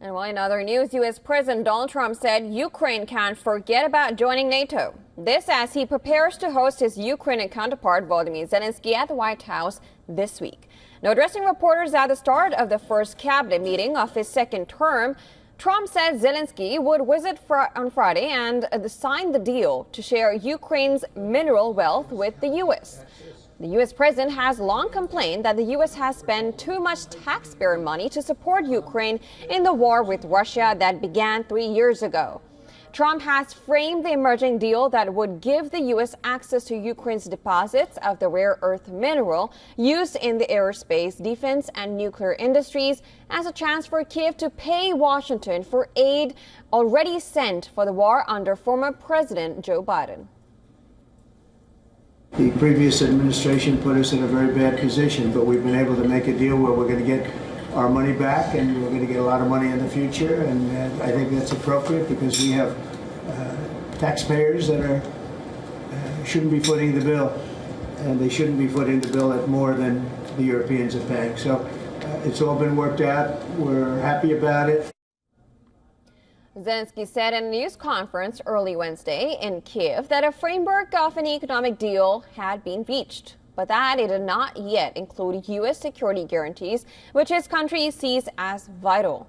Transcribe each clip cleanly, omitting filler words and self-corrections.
And well, in other news, U.S. President Donald Trump said Ukraine can't forget about joining NATO. This as he prepares to host his Ukrainian counterpart Volodymyr Zelensky at the White House this week. Now, addressing reporters at the start of the first cabinet meeting of his second term, Trump said Zelensky would visit on Friday and sign the deal to share Ukraine's mineral wealth with the U.S. The U.S. president has long complained that the U.S. has spent too much taxpayer money to support Ukraine in the war with Russia that began 3 years ago. Trump has framed the emerging deal that would give the U.S. access to Ukraine's deposits of the rare earth mineral used in the aerospace, defense, and nuclear industries as a chance for Kyiv to pay Washington for aid already sent for the war under former President Joe Biden. The previous administration put us in a very bad position, but we've been able to make a deal where we're going to get our money back and we're going to get a lot of money in the future. And I think that's appropriate because we have taxpayers that shouldn't be footing the bill, and they shouldn't be footing the bill at more than the Europeans are paying. So it's all been worked out. We're happy about it. Zelensky said in a news conference early Wednesday in Kyiv that a framework of an economic deal had been reached, but that it did not yet include U.S. security guarantees, which his country sees as vital.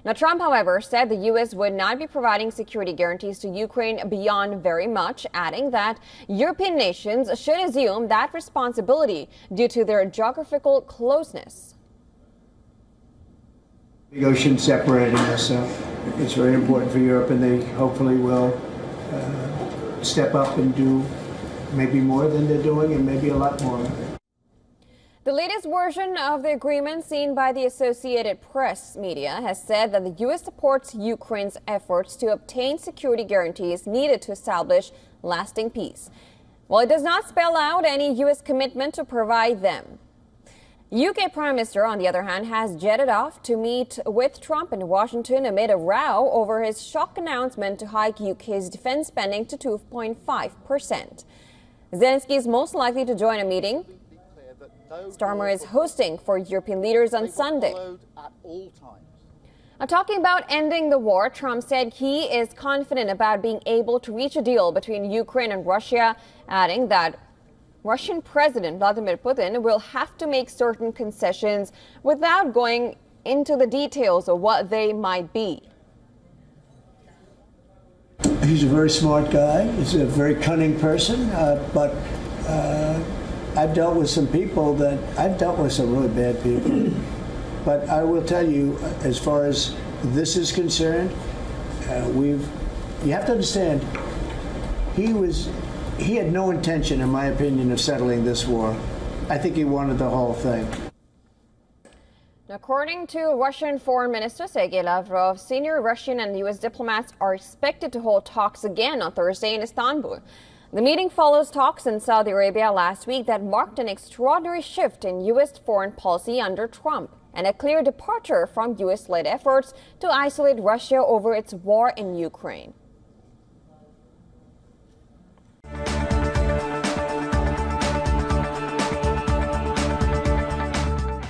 Now, Trump, however, said the U.S. would not be providing security guarantees to Ukraine beyond very much, adding that European nations should assume that responsibility due to their geographical closeness. The ocean separating us, so it's very important for Europe, and they hopefully will step up and do maybe more than they're doing, and maybe a lot more. The latest version of the agreement seen by the Associated Press media has said that the U.S. supports Ukraine's efforts to obtain security guarantees needed to establish lasting peace, while it does not spell out any U.S. commitment to provide them. UK Prime Minister, on the other hand, has jetted off to meet with Trump in Washington amid a row over his shock announcement to hike UK's defense spending to 2.5%. Zelensky is most likely to join a meeting Starmer is hosting for European leaders on Sunday. Now, talking about ending the war, Trump said he is confident about being able to reach a deal between Ukraine and Russia, adding that Russian President Vladimir Putin will have to make certain concessions without going into the details of what they might be. He's a very smart guy. He's a very cunning person, but I've dealt with some people I've dealt with some really bad people. But I will tell you, as far as this is concerned, you have to understand, he had no intention, in my opinion, of settling this war. I think he wanted the whole thing. According to Russian Foreign Minister Sergei Lavrov, senior Russian and U.S. diplomats are expected to hold talks again on Thursday in Istanbul. The meeting follows talks in Saudi Arabia last week that marked an extraordinary shift in U.S. foreign policy under Trump and a clear departure from U.S.-led efforts to isolate Russia over its war in Ukraine.